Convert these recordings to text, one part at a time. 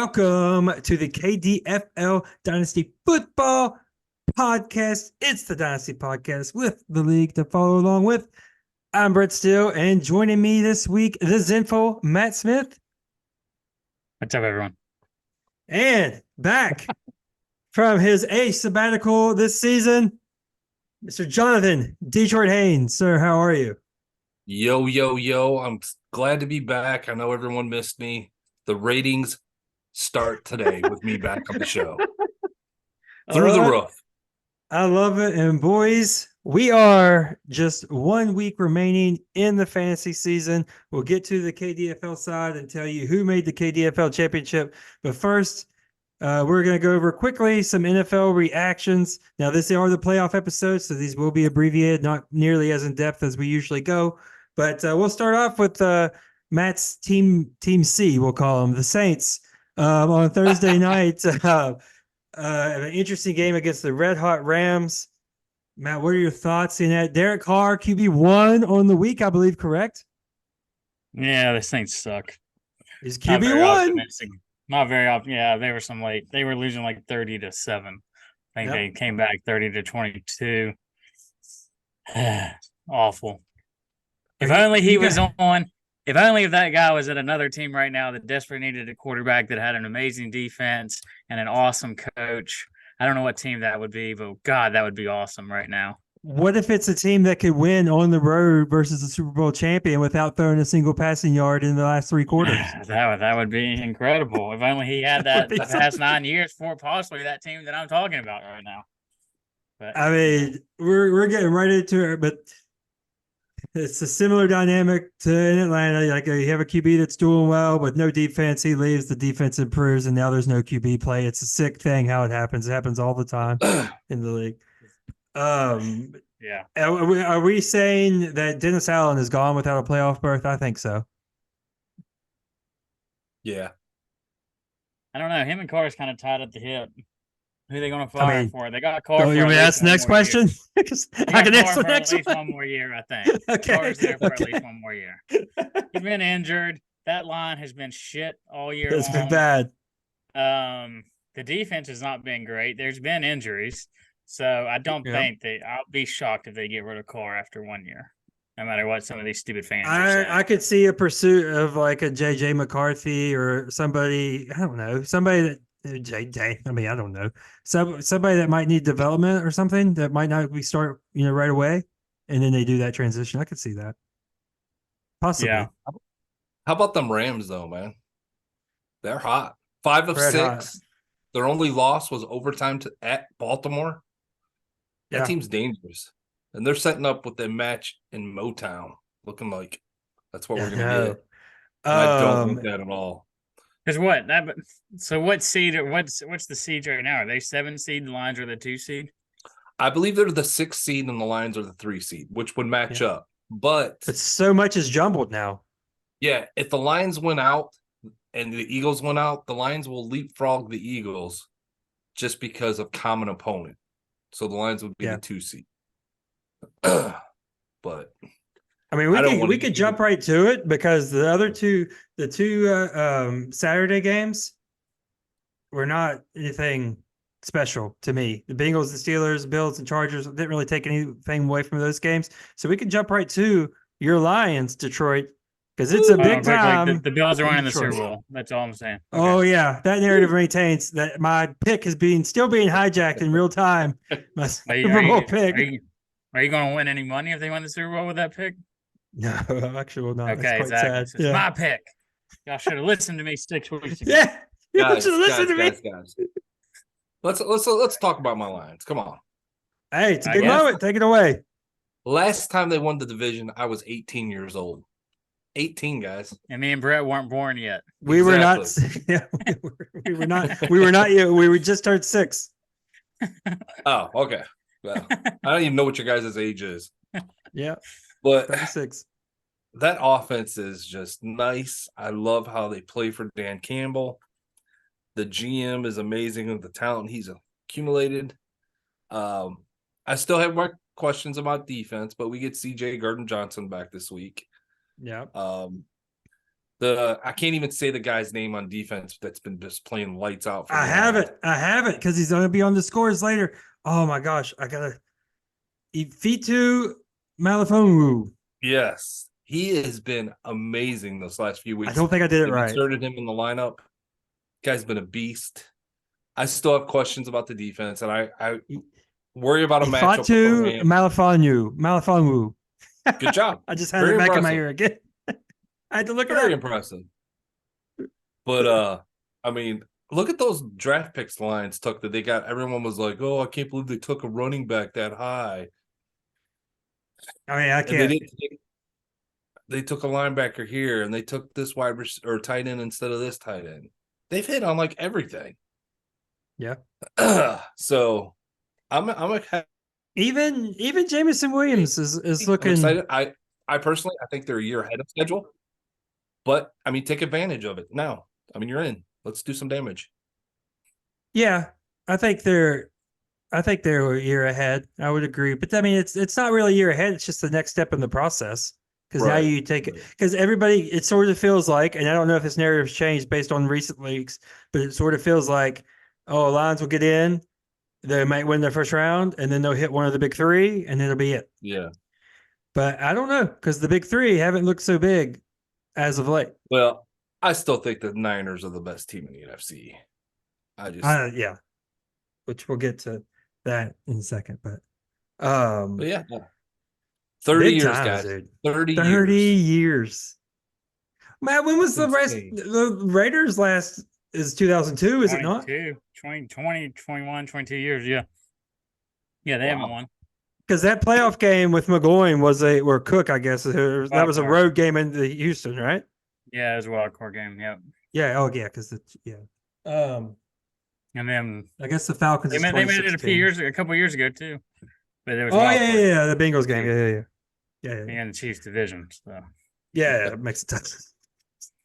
Welcome to the KDFL Dynasty Football Podcast. It's the Dynasty Podcast with the league to follow along with. I'm Brett Steele, and joining me this week, the Zenful Matt Smith. What's up, everyone? And back from his sabbatical this season, Mr. Jonathan Detroit Haynes. Sir, how are you? Yo, yo, yo. I'm glad to be back. I know everyone missed me. The ratings start today with me back on the show. Through the roof. I love it. And boys, we are just 1 week remaining in the fantasy season. We'll get to the KDFL side and tell you who made the KDFL Championship. But first, we're going to go over quickly some NFL reactions. Now, these are the playoff episodes, so these will be abbreviated, not nearly as in depth as we usually go. But we'll start off with Matt's Team C, we'll call them, the Saints. On Thursday night, an interesting game against the Red Hot Rams. Matt, what are your thoughts in that? Derek Carr, QB1 on the week, I believe, correct? Yeah, the Saints suck. He's QB1. Not very often. Yeah, they were losing like 30-7. I think they came back 30-22. Awful. If only he was on. If only if that guy was at another team right now that desperately needed a quarterback that had an amazing defense and an awesome coach. I don't know what team that would be, but God, that would be awesome right now. What if it's a team that could win on the road versus the Super Bowl champion without throwing a single passing yard in the last three quarters? That would be incredible. If only he had that the past 9 years for possibly that team that I'm talking about right now. But I mean, we're getting right into it, but it's a similar dynamic to in Atlanta. Like you have a QB that's doing well, but no defense. He leaves, the defense improves, and now there's no QB play. It's a sick thing how it happens. It happens all the time in the league. Yeah. Are we saying that Dennis Allen is gone without a playoff berth? I think so. Yeah. I don't know. Him and Carr's kind of tied at the hip. Who are they going to fire for? They got Carr. Oh, you want me to ask the next question? I can answer the next one. At least one more year, I think. Okay. Carr's there for at least one more year. He's been injured. That line has been shit all year long. It's been bad. The defense has not been great. There's been injuries. So I don't think I'll be shocked if they get rid of Carr after 1 year, no matter what some of these stupid fans are saying. I could see a pursuit of like a JJ McCarthy or somebody, I don't know, somebody that JJ. I mean, I don't know. Somebody that might need development or something that might not be start, right away. And then they do that transition. I could see that. Possibly. Yeah. How about them Rams though, man? They're hot. 5 of 6. Hot. Their only loss was overtime at Baltimore. That team's dangerous. And they're setting up with a match in Motown, looking like that's what we're going to get. I don't want that at all. Because what? So what seed? What's the seed right now? Are they 7 seed? The Lions are the 2 seed? I believe they're the 6 seed and the Lions are the 3 seed, which would match up. But so much is jumbled now. Yeah, if the Lions win out and the Eagles win out, the Lions will leapfrog the Eagles just because of common opponent. So the Lions would be the 2 seed. But I mean, we could jump right to it because the two Saturday games were not anything special to me. The Bengals, the Steelers, Bills, and Chargers didn't really take anything away from those games. So we could jump right to your Lions, Detroit, because it's a big time. The Bills are winning the Super Bowl. That's all I'm saying. Okay. Oh yeah, that narrative maintains that my pick is still being hijacked in real time. My Super Bowl pick. Are you going to win any money if they win the Super Bowl with that pick? No, actually, will not. Okay, exactly. It's my pick. Y'all should have listened to me 6 weeks ago. Yeah, you should listen to me. Guys. Let's talk about my Lions. Come on. Hey, it's a good moment. Take it away. Last time they won the division, I was 18 years old. 18, guys. And me and Brett weren't born yet. We were not. Yeah, we were not. We were not yet. We were just turned 6. Oh, okay. Well, I don't even know what your guys' age is. Yeah. But 36. That offense is just nice. I love how they play for Dan Campbell. The GM is amazing with the talent he's accumulated. I still have more questions about defense, but we get CJ Gardner-Johnson back this week. Yeah. I can't even say the guy's name on defense that's been just playing lights out. I have it because he's going to be on the scores later. Oh my gosh, I gotta Fitu Malifonwu. Yes, he has been amazing those last few weeks. I don't think I did it They've right. inserted him in the lineup. Guy's been a beast. I still have questions about the defense, and I worry about a matchup with the Fatu Rams. Malifonwu. Good job. I just had Very it back in my impressive. ear again. I had to look Very it up. impressive. But I mean, look at those draft picks Lions took that they got. Everyone was like, "Oh, I can't believe they took a running back that high." I mean, I And can't. they took a linebacker here, and they took this wide or tight end instead of this tight end. They've hit on like everything. Yeah. So I'm Even Jameson Williams is looking excited. I personally I think they're a year ahead of schedule. But I mean, take advantage of it now. I mean, you're in. Let's do some damage. Yeah, I think they're a year ahead. I would agree, but I mean, it's not really a year ahead. It's just the next step in the process because now Right. you take it because everybody. It sort of feels like, and I don't know if this narrative's changed based on recent weeks, but it sort of feels like, oh, Lions will get in, they might win their first round, and then they'll hit one of the big three, and then it'll be it. Yeah. But I don't know because the big three haven't looked so big as of late. Well, I still think the Niners are the best team in the NFC. Yeah, which we'll get to that in a second, but yeah. 30 big years, times, guys. dude. 30 years. Man, when was That's the rest? insane. The Raiders last is 2002, is it not? 20, 21, 22 years. Yeah. Yeah, they haven't won. Because that playoff game with McGloin or Cook, I guess, that was a road game into Houston, right? Yeah, it was a wild card game. Yep. Yeah. Oh, yeah. Because And then I guess the Falcons. they made it a couple years ago too. But there was the Bengals game. Yeah. And the Chiefs division. So yeah, it makes it tough.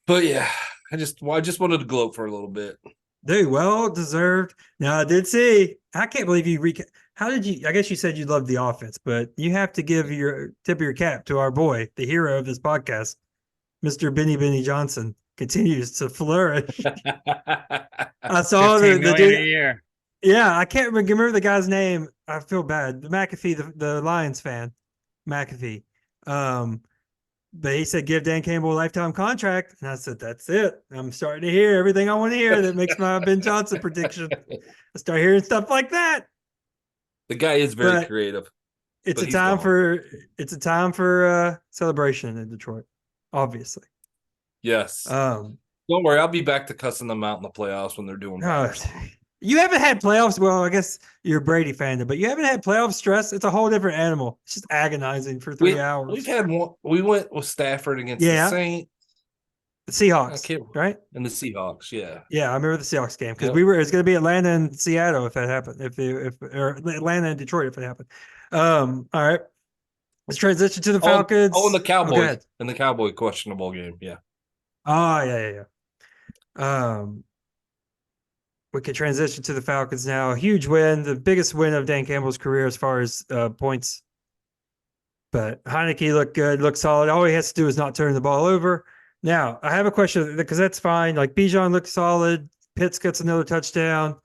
But yeah, I just wanted to gloat for a little bit. Dude, well deserved. Now I did see. I can't believe you How did you? I guess you said you loved the offense, but you have to give your tip of your cap to our boy, the hero of this podcast, Mr. Benny Johnson. Continues to flourish. I saw the dude. A year. Yeah, I can't remember the guy's name. I feel bad. McAfee, the Lions fan, McAfee. But he said, give Dan Campbell a lifetime contract. And I said, that's it. I'm starting to hear everything I want to hear that makes my Ben Johnson prediction. I start hearing stuff like that. The guy is very creative. It's a time for celebration in Detroit, obviously. Yes. Don't worry, I'll be back to cussing them out in the playoffs when they're doing better. You haven't had playoffs. Well, I guess you're a Brady fan, but you haven't had playoff stress. It's a whole different animal. It's just agonizing for 3 hours. We've had one. We went with Stafford against the Saints, the Seahawks, right? And the Seahawks, yeah. Yeah, I remember the Seahawks game because it's going to be Atlanta and Seattle if that happened. Or Atlanta and Detroit if it happened. All right, let's transition to the Falcons. And the Cowboys and the Cowboy questionable game, yeah. Oh yeah. We can transition to the Falcons now. A huge win, the biggest win of Dan Campbell's career as far as points. But Heineke looked good, looked solid. All he has to do is not turn the ball over. Now, I have a question because that's fine. Like Bijan looked solid. Pitts gets another touchdown.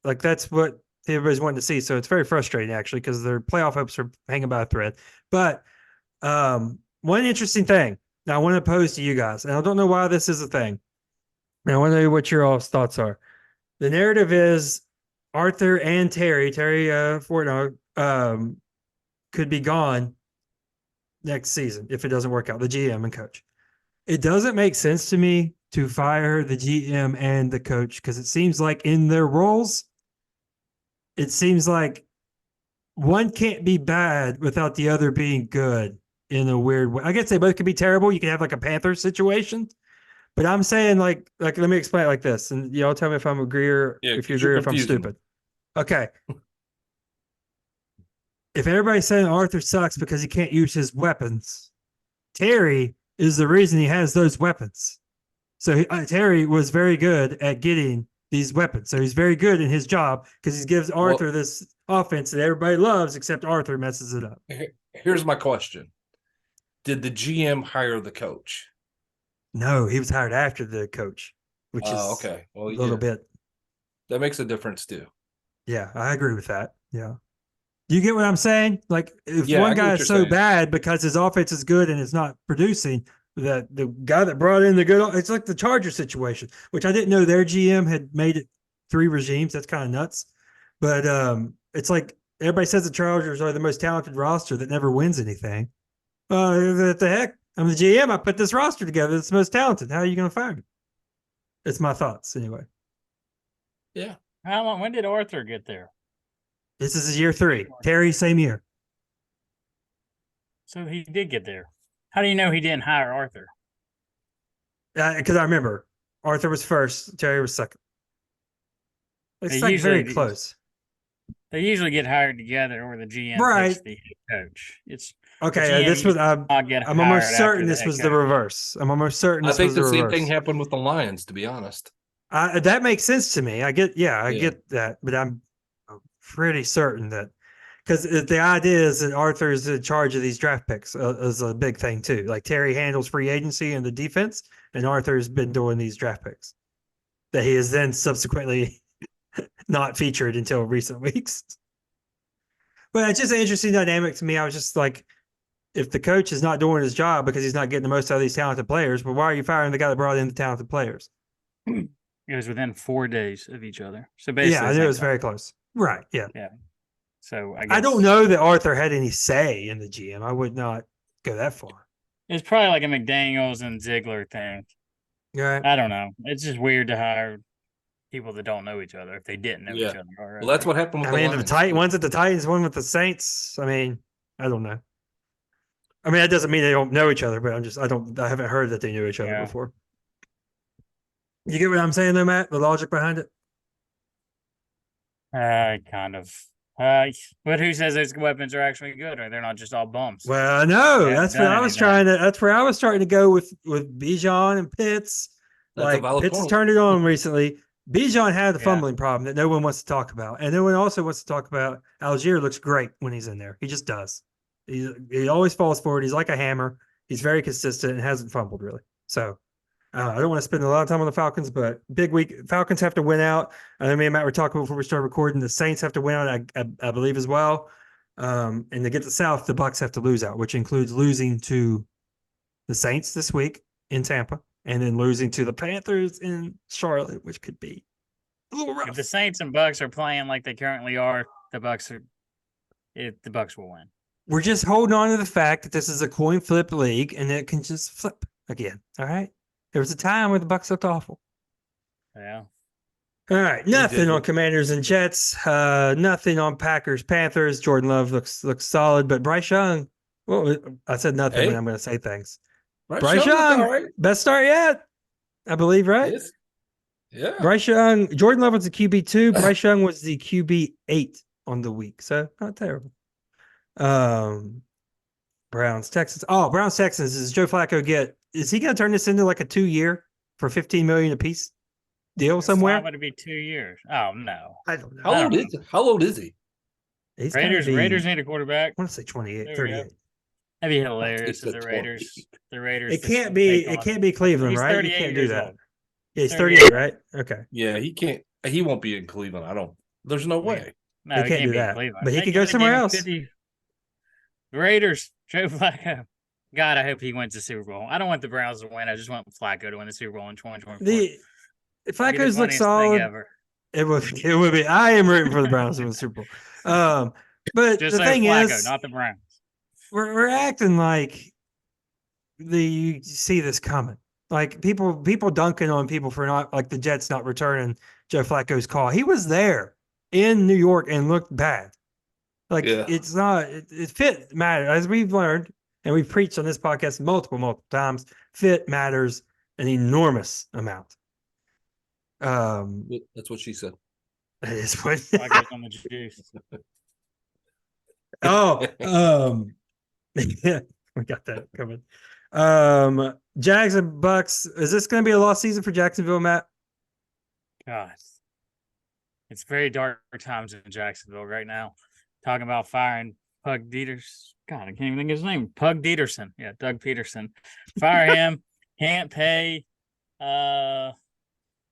Like that's what everybody's wanting to see. So it's very frustrating actually because their playoff hopes are hanging by a thread. But one interesting thing now I want to pose to you guys, and I don't know why this is a thing. And I want to know what your all's thoughts are. The narrative is Arthur and Terry Fortno, could be gone next season if it doesn't work out, the GM and coach. It doesn't make sense to me to fire the GM and the coach because it seems like in their roles, it seems like one can't be bad without the other being good in a weird way. I guess they both could be terrible. You can have like a Panther situation. But I'm saying like let me explain it like this, and y'all tell me if I'm agree or if you agree or if I'm stupid. Okay. If everybody's saying Arthur sucks because he can't use his weapons, Terry is the reason he has those weapons. So Terry was very good at getting these weapons. So he's very good in his job because he gives Arthur this offense that everybody loves, except Arthur messes it up. Here's my question. Did the GM hire the coach? No, he was hired after the coach, which is Okay. Well, a little bit. that makes a difference too. Yeah, I agree with that. Yeah. Do you get what I'm saying? Like, if Yeah, I one get guy what is you're so saying. bad because his offense is good and it's not producing, that the guy that brought in the good, it's like the Charger situation, which I didn't know their GM had made it 3 regimes. That's kind of nuts. But it's like everybody says the Chargers are the most talented roster that never wins anything. What the heck? I'm the GM. I put this roster together. It's the most talented. How are you going to fire me? It's my thoughts anyway. Yeah. How long? When did Arthur get there? This is year 3. Terry, same year. So he did get there. How do you know he didn't hire Arthur? Because I remember Arthur was first, Terry was second. It's They like very usually- close. They usually get hired together, or the GM Right. picks the head coach. It's Okay. GM This was, I'm not get almost hired after certain the this head was the coach. reverse. I'm almost certain I this think was the the same reverse. thing happened with the Lions, to be honest. That makes sense to me. I get Yeah. that, but I'm pretty certain that because the idea is that Arthur's in charge of these draft picks is a big thing too. Like Terry handles free agency and the defense, and Arthur's been doing these draft picks that he has then subsequently not featured until recent weeks. But it's just an interesting dynamic to me. I was just like, if the coach is not doing his job because he's not getting the most out of these talented players, well, why are you firing the guy that brought in the talented players? It was within 4 days of each other. So Yeah, basically, I the knew it same was time. very close. Right. Yeah. So I I don't guess know that Arthur had any say in the GM. I would not go that far. it's probably like a McDaniels and Ziegler thing. Right. I don't know. It's just weird to hire people that don't know each other if they didn't know each Yeah. other already. Well, that's what happened with I the mean, Lions. one's at the Titans, one with the Saints. I mean, I don't know. I mean, that doesn't mean they don't know each other, but I haven't heard that they knew each other Yeah. before. You get what I'm saying though, Matt? The logic behind it? Kind of. But who says those weapons are actually good, or they're not just all bums? Well, no, They haven't that's what done I was anything. trying to. That's where I was starting to go with Bijan and Pitts. That's a Like valid Pitts has point. turned it on recently. Bijan had the Yeah. fumbling problem that no one wants to talk about, and no one also wants to talk about. Algier looks great when he's in there. He just does. He always falls forward. He's like a hammer. He's very consistent and hasn't fumbled really. So I don't want to spend a lot of time on the Falcons, but big week. Falcons have to win out. I know me and Matt were talking before we started recording. The Saints have to win out, I believe, as well. And to get the South, the Bucks have to lose out, which includes losing to the Saints this week in Tampa, and then losing to the Panthers in Charlotte, which could be a little rough. If the Saints and Bucks are playing like they currently are, the Bucks will win. We're just holding on to the fact that this is a coin flip league, and it can just flip again. All right. There was a time where the Bucks looked awful. Yeah. All right, nothing on Commanders and Jets. Nothing on Packers, Panthers. Jordan Love looks solid, but Bryce Young. Well, I said nothing, but I'm going to say things. Bryce Young, all right. best start yet, I believe, right? Yes. Yeah. Bryce Young, Jordan Love was the QB2. Bryce Young was the QB8 on the week, so not terrible. Browns, Texans. Oh, Browns, Texans. Does Joe Flacco get? Is he going to turn this into like a 2-year for $15 million apiece deal somewhere? Would it be 2 years? Oh no. I don't know. How old is he? He's gotta be, Raiders need a quarterback. I want to say 28, There we 38. go. That'd be hilarious He if said the Raiders. It just can't be. take It on- can't be Cleveland, He's right? You 38 can't do years that. old. Yeah, he's 38. 38, right? Okay. Yeah, he can't. He won't be in Cleveland. I don't. There's no way. No, He he can't do be in that. Cleveland. But he They could go could've somewhere given else. 50 Raiders, Joe Flacco. God, I hope he wins the Super Bowl. I don't want the Browns to win. I just want Flacco to win the Super Bowl in 2024. The Flacco's look Thing solid. ever. It would be. I am rooting for the Browns to win the Super Bowl. But Just the so thing Flacco, is, not the Browns. we're acting like you see this coming. Like people dunking on people for not, like the Jets not returning Joe Flacco's call. He was there in New York and looked bad. Like Yeah. it's not. It fit matter, as we've learned and we've preached on this podcast multiple times. Fit matters an enormous amount. That's what she said. That is what. Flacco's on the juice. Yeah, we got that coming. Jags and Bucks. Is this going to be a lost season for Jacksonville, Matt? God, it's very dark times in Jacksonville right now. Talking about firing Pug Dieters. God, I can't even think of his name. Pug Dieterson. Yeah, Doug Peterson. Fire him. Can't pay.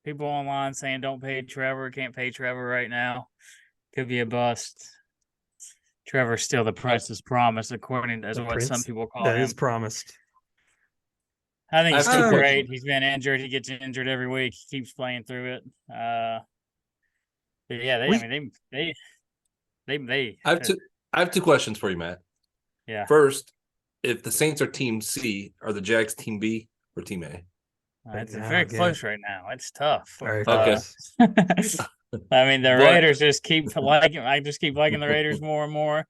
People online saying don't pay Trevor. Can't pay Trevor right now. Could be a bust. Trevor's still the Prince's promise, according to what some people call that him. is promised. I think he's I have still two great. questions. He's been injured. He gets injured every week. He keeps playing through it. But yeah, they. I have two questions for you, Matt. Yeah. First, if the Saints are Team C, are the Jags Team B or Team A? It's very close right now. It's tough. Very Okay. close. I mean, the But- Raiders just keep liking. I just keep liking the Raiders more and more.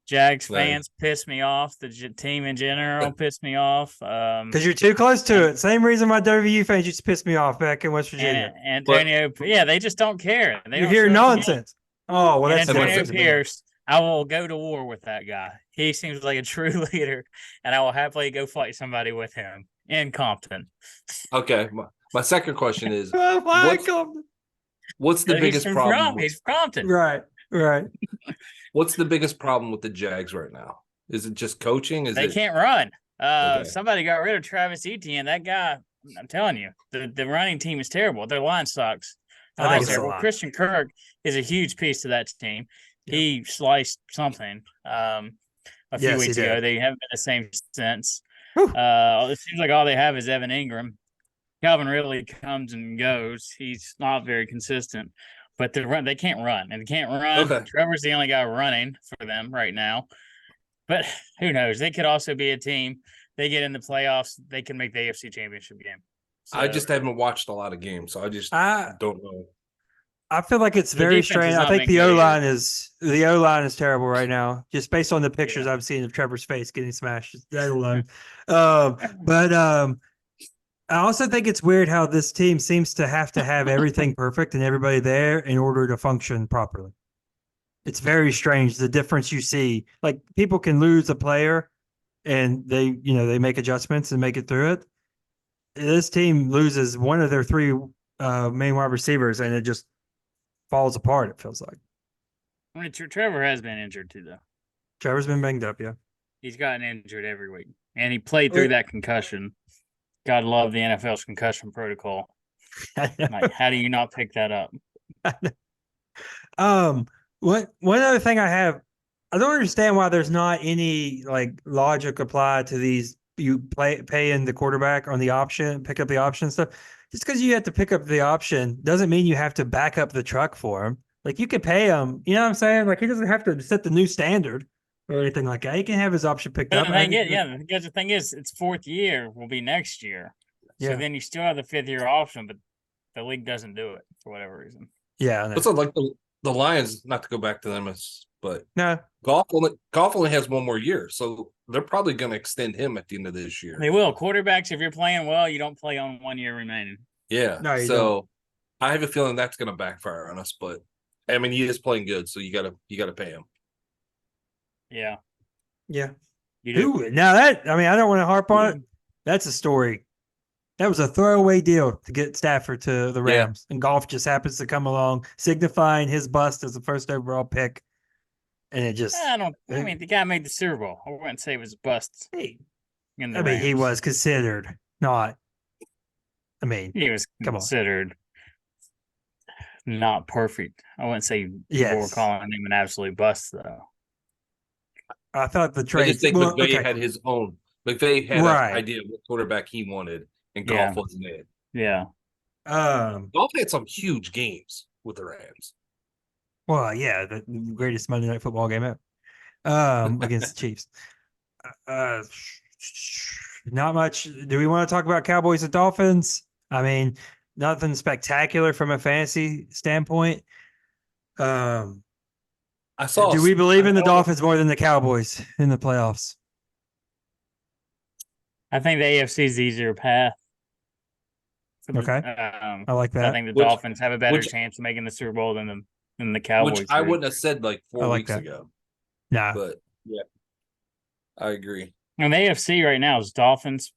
Jags Nice. fans piss me off. The team in general piss me off. Because you're too close to it. Same reason my WU fans used to piss me off back in West Virginia. and Antonio, they just don't care. They You don't hear show up to nonsense. Oh, well, And that's Antonio different. Pierce, I will go to war with that guy. He seems like a true leader, and I will happily go fight somebody with him in Compton. Okay. My second question is, Oh, why what's- Compton? what's the He's biggest from problem? He's from Compton. Right. What's the biggest problem with the Jags right now? Is it just coaching? They can't run. Okay. Somebody got rid of Travis Etienne. That guy, I'm telling you, the running team is terrible. Their line sucks. I think it's a Terrible. lot. Christian Kirk is a huge piece to that team. Yep. He sliced something a few Yes, he weeks ago. did. They haven't been the same since. Whew. It seems like all they have is Evan Ingram. Calvin Ridley comes and goes. He's not very consistent. But they can't run, and they can't run. Okay. Trevor's the only guy running for them right now. But who knows? They could also be a team. They get in the playoffs. They can make the AFC Championship game. I So, just haven't watched a lot of games, so I just I don't know. feel like it's The very defense strange. has I not think been the good O line is terrible right now, just based on the pictures I've seen of Trevor's face getting smashed. That alone. But I also think it's weird how this team seems to have everything perfect and everybody there in order to function properly. It's very strange the difference you see. Like people can lose a player and they make adjustments and make it through it. This team loses one of their three main wide receivers and it just falls apart, it feels like. I mean, Trevor has been injured too, though. Trevor's been banged up, yeah. He's gotten injured every week, and he played through that concussion. God love the NFL's concussion protocol. Like, how do you not pick that up? One other thing I don't understand why there's not any like logic applied to these. You pay in the quarterback on the option, pick up the option stuff. Just because you have to pick up the option doesn't mean you have to back up the truck for him. Like you could pay him, you know what I'm saying? Like he doesn't have to set the new standard or anything like that. He can have his option picked up. Because the thing is, it's fourth year will be next year. So Yeah. then you still have the fifth year option, but the league doesn't do it for whatever reason. Yeah. I know. What's like the Lions? Not to go back to them, but No. golf only has one more year, so they're probably going to extend him at the end of this year. They will. Quarterbacks, if you're playing well, you don't play on 1 year remaining. Yeah. No, you so I have a feeling that's going to backfire on us, but I mean, he is playing good, so you gotta pay him. Yeah. Yeah. You do. Ooh, now that I don't want to harp on it. That's a story. That was a throwaway deal to get Stafford to the Yeah. Rams, and golf just happens to come along, signifying his bust as the first overall pick. And it just, I mean, the guy made the Super Bowl. I wouldn't say it was a bust. he In the he Rams. was considered not. He was come on. considered not perfect. I wouldn't say people were Yes. calling him an absolute bust, though. I thought the I trade. just think well, McVay okay. had his own. McVay had Right. an idea of what quarterback he wanted, and Yeah. golf wasn't it. Yeah. Golf had some huge games with the Rams. Well, yeah, the greatest Monday Night Football game ever against the Chiefs. Not much. Do we want to talk about Cowboys and Dolphins? I mean, nothing spectacular from a fantasy standpoint. I saw. Do we believe in the I- Dolphins more than the Cowboys in the playoffs? I think the AFC is the easier path. Okay. I like I that. think the Which- Dolphins have a better which- chance of making the Super Bowl than the Cowboys. Which I do. wouldn't have said like 4 I like weeks that. ago, Nah. but yeah, I agree. And the AFC right now is Dolphins.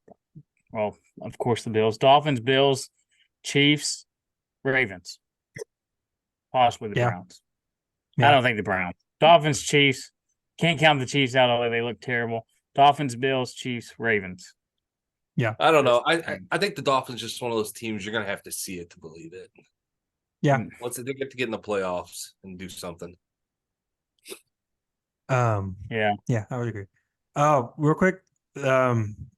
Well, of course, the Bills. Dolphins, Bills, Chiefs, Ravens. Possibly the Yeah. Browns. Yeah. I don't think the Browns. Dolphins, Chiefs. Can't count the Chiefs out, although they look terrible. Dolphins, Bills, Chiefs, Ravens. Yeah. I don't know. I think the Dolphins just one of those teams you're gonna have to see it to believe it. Yeah. Once they get to get in the playoffs and do something. Yeah. Yeah, I would agree. Oh, real quick.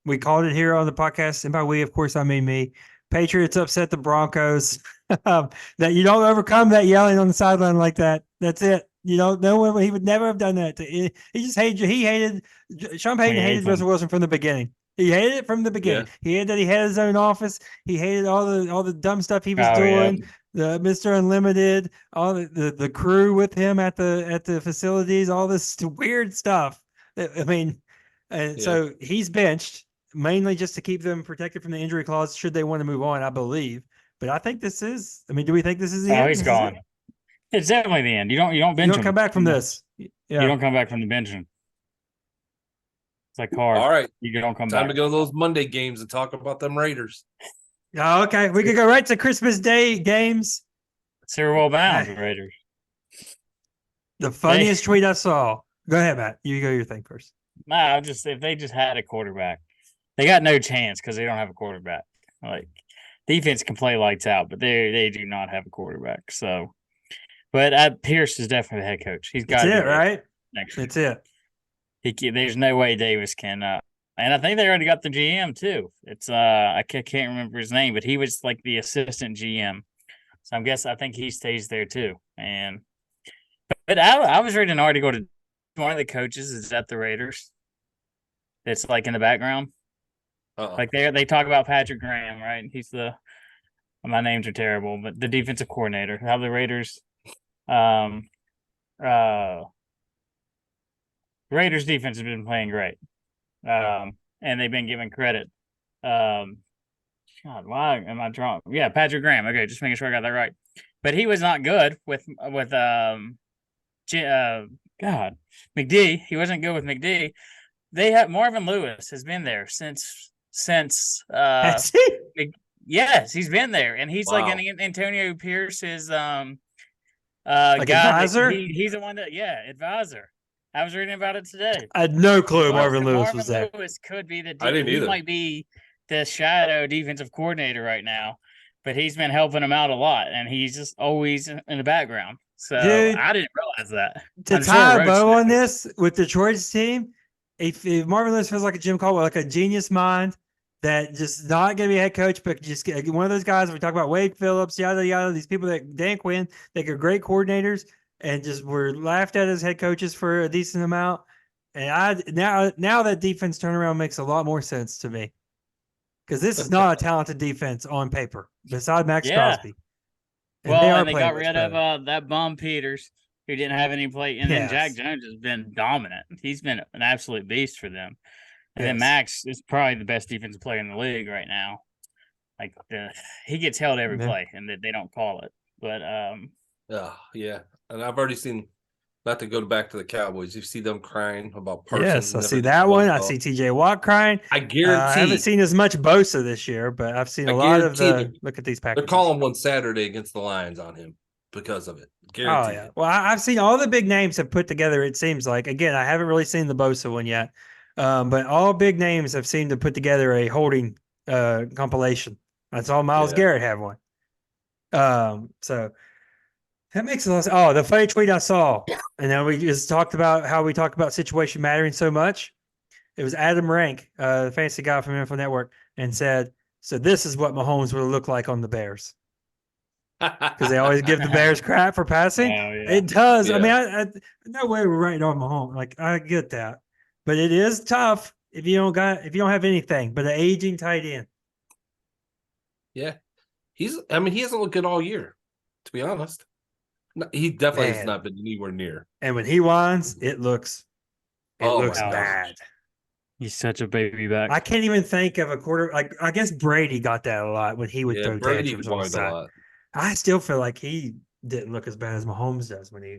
We called it here on the podcast, and by we, of course, I mean me. Patriots upset the Broncos. That you don't overcome that yelling on the sideline like that. That's it. You don't know when he would never have done that. He just hated. He hated. Sean Payton He hates hated Russell Wilson from the beginning. He hated it from the beginning. Yeah. He hated that he had his own office. He hated all the dumb stuff he was Oh, yeah. doing. The Mr. Unlimited, all the crew with him at the facilities, all this weird stuff. I mean, and so he's benched mainly just to keep them protected from the injury clause should they want to move on, I believe. But I think this is. I mean, do we think this is the end? He's gone. It's definitely the end. You don't You bench don't him. come back from this. You Yeah. don't come back from the benching. It's like hard. All right. You don't come Time back. to go to those Monday games and talk about them Raiders. Oh, okay. We could go right to Christmas Day games. Super Bowl bound Raiders. The funniest tweet I saw. Go ahead, Matt. You go your thing first. Nah, if they just had a quarterback, they got no chance because they don't have a quarterback. Like defense can play lights out, but they do not have a quarterback. So, but Pierce is definitely the head coach. He's got That's it, right? next year. That's it. There's no way Davis can. And I think they already got the GM too. It's I can't remember his name, but he was like the assistant GM. So I think he stays there too. But I was reading an article to one of the coaches is at the Raiders. It's like in the background. Like they talk about Patrick Graham, right? He's my names are terrible, but the defensive coordinator. How the Raiders Raiders defense has been playing great. And they've been given credit. God, why am I drunk? Yeah, Patrick Graham. Okay, just making sure I got that right. But he was not good with God, McD. He wasn't good with McD. They have Marvin Lewis has been there since yes, he's been there, and he's like an Antonio Pierce's like guy. advisor. He's the one that advisor. I was reading about it today. I had no clue Marvin Lewis was there. Marvin Lewis could be the. I didn't either. He might be the shadow defensive coordinator right now, but he's been helping him out a lot, and he's just always in the background. So Dude, I didn't realize that. To tie a bow on this with Detroit's team, if Marvin Lewis feels like a Jim Caldwell, like a genius mind that just not going to be a head coach, but just one of those guys. We talk about Wade Phillips, yada yada. These people that Dan Quinn, they are great coordinators. And just were laughed at as head coaches for a decent amount. And now that defense turnaround makes a lot more sense to me. Because this is not a talented defense on paper, beside Max Crosby. And they got rid of that bum Peters, who didn't have any play. And then Jack Jones has been dominant. He's been an absolute beast for them. And then Max is probably the best defensive player in the league right now. Like he gets held every play, and they don't call it. But yeah. And I've already seen, not to go back to the Cowboys, you see them crying about Parsons. Yes, I see that one. I see TJ Watt crying. I guarantee. I haven't seen as much Bosa this year, but I've seen a lot of look at these packages. They're calling one Saturday against the Lions on him because of it. Guaranteed. Oh, yeah. Well, I've seen all the big names have put together, it seems like. Again, I haven't really seen the Bosa one yet. But all big names have seemed to put together a holding compilation. I saw Myles Garrett have one. So that makes a lot of sense. Oh, the funny tweet I saw, and then we just talked about how we talk about situation mattering so much. It was Adam Rank, the fantasy guy from Info Network, and said, so this is what Mahomes would look like on the Bears. Because they always give the Bears crap for passing. It does. I mean, I no way we're writing on Mahomes. Like, I get that. But it is tough if you don't have anything but an aging tight end. Yeah. He hasn't looked good all year, to be honest. No, he definitely has not been anywhere near. And when he whines, it looks bad. He's such a baby back. I can't even think of a quarter. Like, I guess Brady got that a lot when he would throw tantrums on the side. A lot. I still feel like he didn't look as bad as Mahomes does when he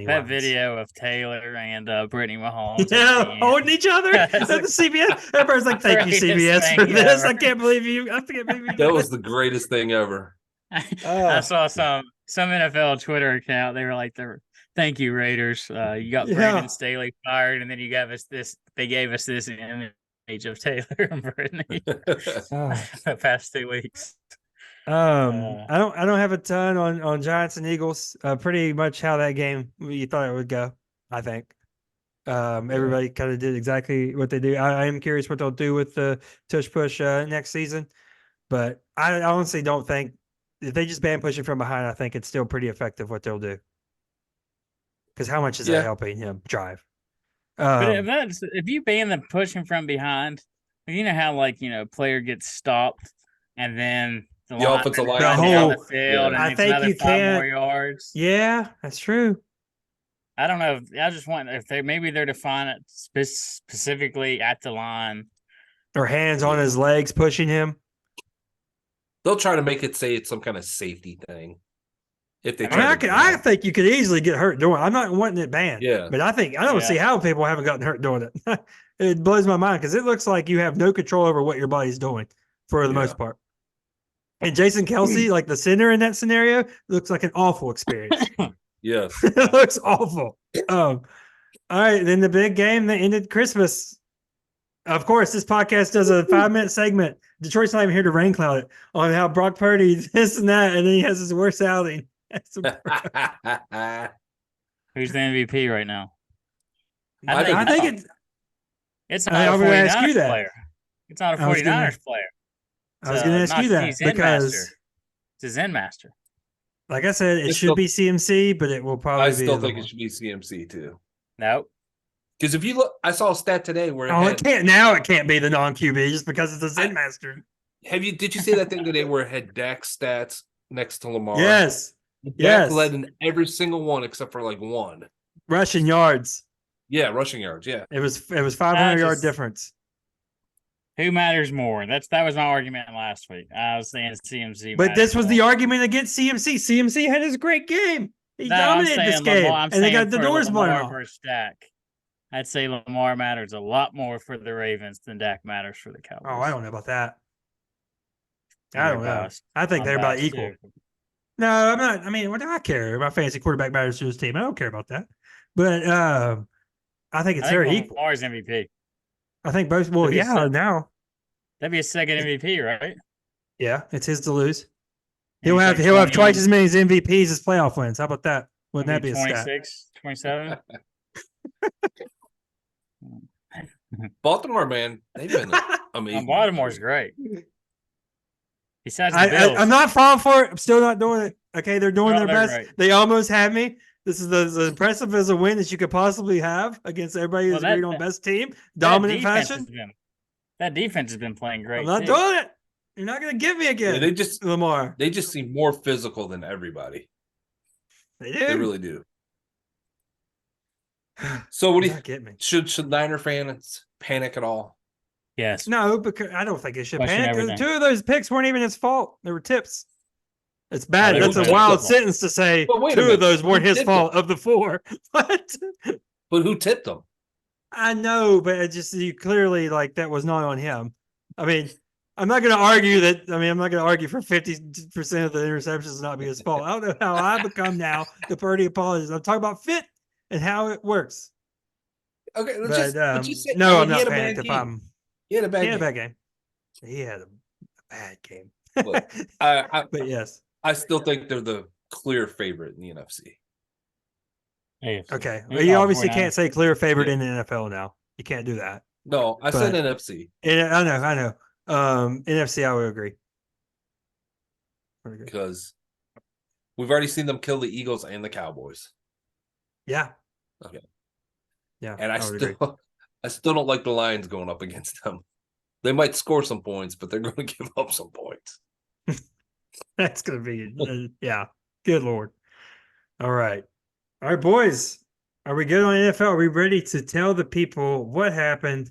that video of Taylor and Brittany Mahomes. Yeah, holding each other at the CBS. Everybody's like, "Thank you, CBS, for this." I can't believe you. That was the greatest thing ever. I saw some NFL Twitter account. They were like, "Thank you, Raiders. You got Brandon Staley fired, and then you gave us this. They gave us this image age of Taylor and Brittany Ah. the past 2 weeks. I don't have a ton on Giants and Eagles. Pretty much how that game you thought it would go, I think. Everybody kind of did exactly what they do. I am curious what they'll do with the tush push next season, but I honestly don't think if they just ban pushing from behind, I think it's still pretty effective what they'll do. Because how much is that helping him drive? But if you ban them pushing from behind, you know how player gets stopped and then the offensive line down the field and I it's think another you 5 more yards. Yeah, that's true. I don't know. I just want if they're defining it specifically at the line or hands on his legs pushing him. They'll try to make it say it's some kind of safety thing. If they I think you could easily get hurt doing it. I'm not wanting it banned. Yeah. But I don't see how people haven't gotten hurt doing it. It blows my mind because it looks like you have no control over what your body's doing for the most part. And Jason Kelsey, like the center in that scenario, looks like an awful experience. Yes. It looks awful. All right. Then the big game that ended Christmas. Of course, this podcast does a 5-minute segment. Detroit's not even here to rain cloud it on how Brock Purdy this and that, and then he has his worst outing. Who's the MVP right now? I think it's not a 49ers player. It's not a 49ers player. I was going to ask you that because it's a Zen Master. Like I said, it should be CMC, but it will probably be. I still think it should be CMC too. Nope. Because if you look, I saw a stat today where it can't be the non-QB just because it's a Zen Master. Did you see that thing today where it had Dak's stats next to Lamar? Yes. Dak led in every single one except for like one. Rushing yards. Yeah, rushing yards. Yeah. It was 500-yard difference. Who matters more? That was my argument last week. I was saying CMC. But this was the argument against CMC. CMC had his great game. He dominated this game. And they got the doors blown off. I'd say Lamar matters a lot more for the Ravens than Dak matters for the Cowboys. Oh, I don't know about that. I don't know. I think they're about equal. Too. No, I'm not. I mean, what do I care? My fantasy quarterback matters to his team. I don't care about that. But I think it's very equal. Lamar's MVP. I think both. Well, now. That'd be a second MVP, right? Yeah, it's his to lose. He'll have twice as many MVPs as playoff wins. How about that? Wouldn't that be a 26, 27? Baltimore, man, they've been amazing. Baltimore's great. Besides the Bills. I'm not falling for it. I'm still not doing it. Okay, they're doing their best. Great. They almost had me. This is as impressive as a win as you could possibly have against everybody who's agreed on best team. Dominant fashion. That defense has been playing great. I'm not doing it. You're not going to get me again. Yeah, Lamar. They just seem more physical than everybody. They do. They really do. So what do you get me? Should Niner fans panic at all? Yes. No, because I don't think it should panic. 2 of those picks weren't even his fault. They were tips. It's bad. That's a wild sentence to say. 2 of those weren't his fault of the 4. But who tipped them? I know, but it just clearly that was not on him. I mean, I'm not going to argue that. I mean, I'm not going to argue for 50% of the interceptions not be his fault. I don't know how I become now the Purdy apologist. I'm talking about fit and how it works. Okay, let's just say, no, I'm not panicked if I'm. He had a bad game. He had a bad game. Look, but yes. I still think they're the clear favorite in the NFC. Okay. Well, you obviously can't say clear favorite in the NFL now. You can't do that. No, I said NFC. I know. NFC, I would agree. Because we've already seen them kill the Eagles and the Cowboys. Yeah. Okay. Yeah. And I still don't like the Lions going up against them. They might score some points, but they're going to give up some points. That's going to be, good Lord. All right, boys. Are we good on NFL? Are we ready to tell the people what happened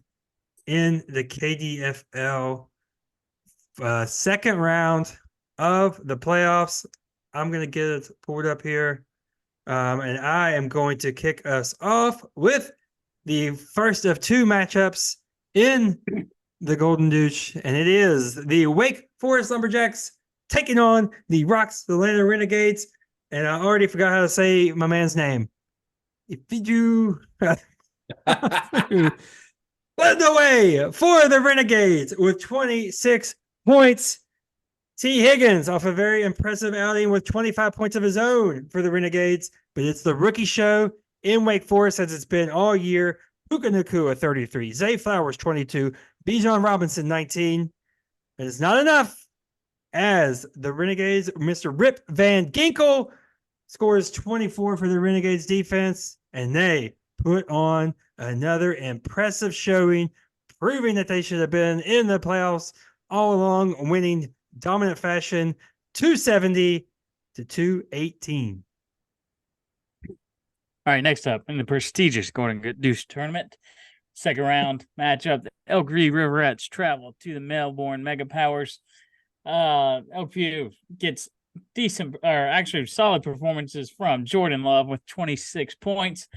in the KDFL second round of the playoffs? I'm going to get it pulled up here. And I am going to kick us off with the first of 2 matchups in the Golden Douche, and it is the Wake Forest Lumberjacks taking on the Rocks, the Atlanta Renegades, and I already forgot how to say my man's name. If you led the way for the Renegades with 26 points. T. Higgins off a very impressive outing with 25 points of his own for the Renegades, but it's the rookie show in Wake Forest as it's been all year. Puka Nakua 33, Zay Flowers 22, Bijan Robinson 19. It is not enough as the Renegades, Mr. Rip Van Ginkel scores 24 for the Renegades defense, and they put on another impressive showing, proving that they should have been in the playoffs all along, winning dominant fashion 270 to 218. All right, next up in the prestigious Golden Deuce tournament, second round matchup, the Elkview Riverettes travel to the Melbourne Mega Powers. Elkview gets decent, or actually solid performances from Jordan Love with 26 points,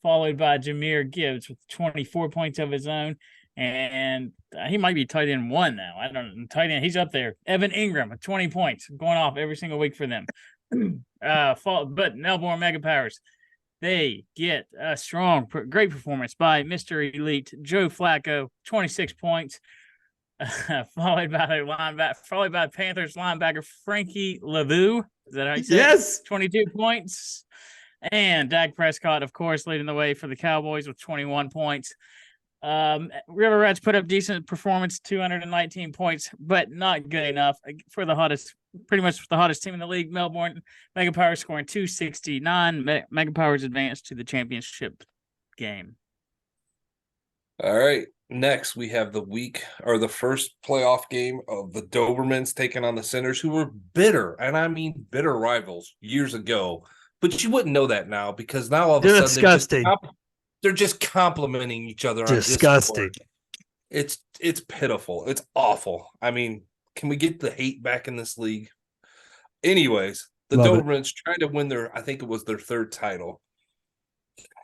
followed by Jameer Gibbs with 24 points of his own. And he might be tight end one now. I don't know. Tight end, he's up there. Evan Ingram with 20 points, going off every single week for them. But Melbourne Mega Powers, they get a strong, great performance by Mr. Elite Joe Flacco, 26 points, followed by Panthers linebacker Frankie Lavu. Is that how you say it? Yes. 22 points. And Dak Prescott, of course, leading the way for the Cowboys with 21 points. River Rats put up decent performance, 219 points, but not good enough for the hottest, pretty much the hottest team in the league. Melbourne Mega Powers scoring 269. Mega Powers advanced to the championship game. All right. Next, we have the first playoff game of the Dobermans taking on the Sinners, who were bitter, and I mean bitter rivals years ago. But you wouldn't know that now because now all of a Disgusting. sudden they're just complimenting each other. Disgusting. It's pitiful. It's awful. I mean, can we get the hate back in this league? Anyways, the Dobermans trying to win I think it was their third title,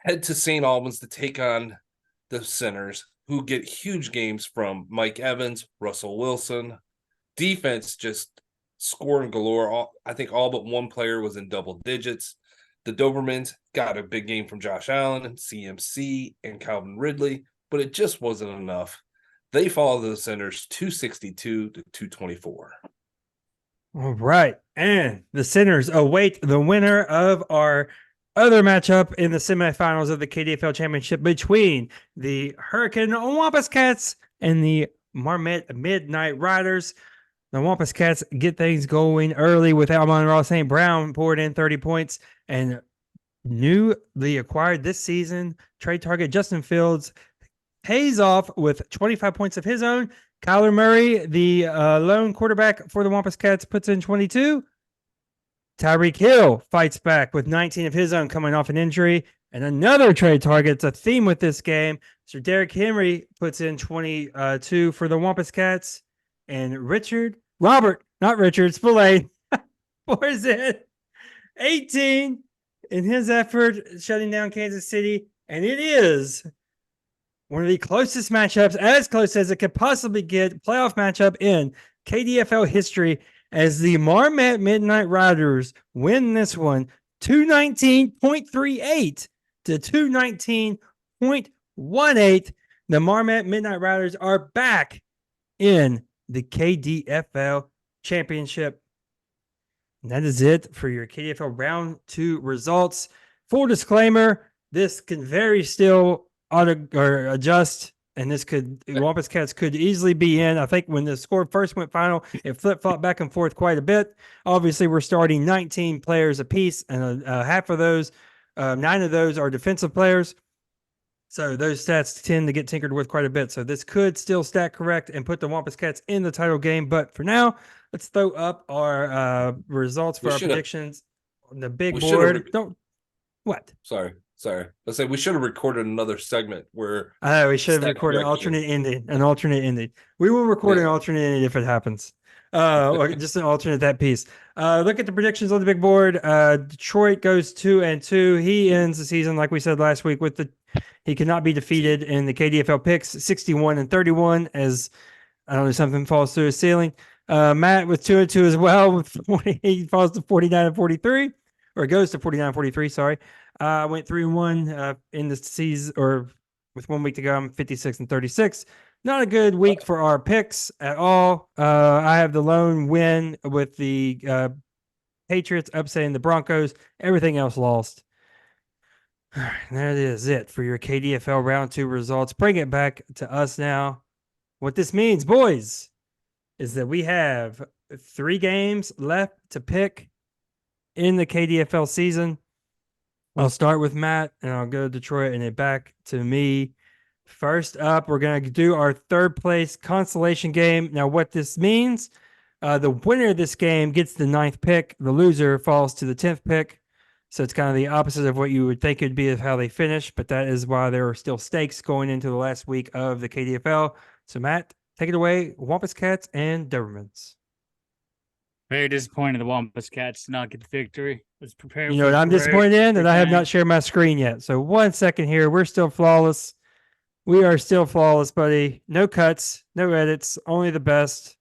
head to St. Albans to take on the Sinners, who get huge games from Mike Evans, Russell Wilson. Defense just scoring galore. I think all but one player was in double digits. The Dobermans got a big game from Josh Allen, CMC, and Calvin Ridley, but it just wasn't enough. They fall to the Sinners 262 to 224. All right. And the Sinners await the winner of our other matchup in the semifinals of the KDFL Championship between the Hurricane Wampus Cats and the Marmette Midnight Riders. The Wampus Cats get things going early with Amon-Ra St. Brown poured in 30 points, and newly acquired this season trade target Justin Fields pays off with 25 points of his own. Kyler Murray, the lone quarterback for the Wampus Cats, puts in 22. Tyreek Hill fights back with 19 of his own coming off an injury. And another trade target. It's a theme with this game. So Derrick Henry puts in 22 for the Wampus Cats. And Robert Spillane pours in 18 in his effort shutting down Kansas City. And it is one of the closest matchups, as close as it could possibly get, playoff matchup in KDFL history, as the Marmette Midnight Riders win this one 219.38 to 219.18. The Marmette Midnight Riders are back in the KDFL Championship. And that is it for your KDFL Round 2 results. Full disclaimer, this can very still adjust, and Wampus Cats could easily be in. I think when the score first went final, it flip-flopped back and forth quite a bit. Obviously, we're starting 19 players apiece, and half of those, 9 of those are defensive players. So those stats tend to get tinkered with quite a bit. So this could still stat correct and put the Wampus Cats in the title game. But for now, let's throw up our results for our predictions on the big board. What? Sorry. Let's say we should have recorded another segment where we should have recorded an alternate ending. We will record an alternate ending if it happens. Just an alternate that piece. Look at the predictions on the big board. Detroit goes 2-2. He ends the season, like we said last week, he cannot be defeated in the KDFL picks, 61-31, as I don't know, something falls through his ceiling. Matt with 2-2 as well. He falls to 49-43, or goes to 49-43. Sorry. Went 3-1 in the season, or with 1 week to go, I'm 56-36. Not a good week for our picks at all. I have the lone win with the Patriots upsetting the Broncos. Everything else lost. All right, that is it for your KDFL round 2 results. Bring it back to us now. What this means, boys, is that we have 3 games left to pick in the KDFL season. I'll start with Matt, and I'll go to Detroit, and then back to me. First up, we're going to do our 3rd place consolation game. Now, what this means, the winner of this game gets the 9th pick. The loser falls to the 10th pick. So it's kind of the opposite of what you would think it would be of how they finish, but that is why there are still stakes going into the last week of the KDFL. So, Matt, take it away. Wampus Cats and Dobermans. Very disappointed the Wampus Cats did not get the victory. Was prepared. You know what I'm disappointed in? That I have not shared my screen yet. So 1 second here. We're still flawless. We are still flawless, buddy. No cuts, no edits, only the best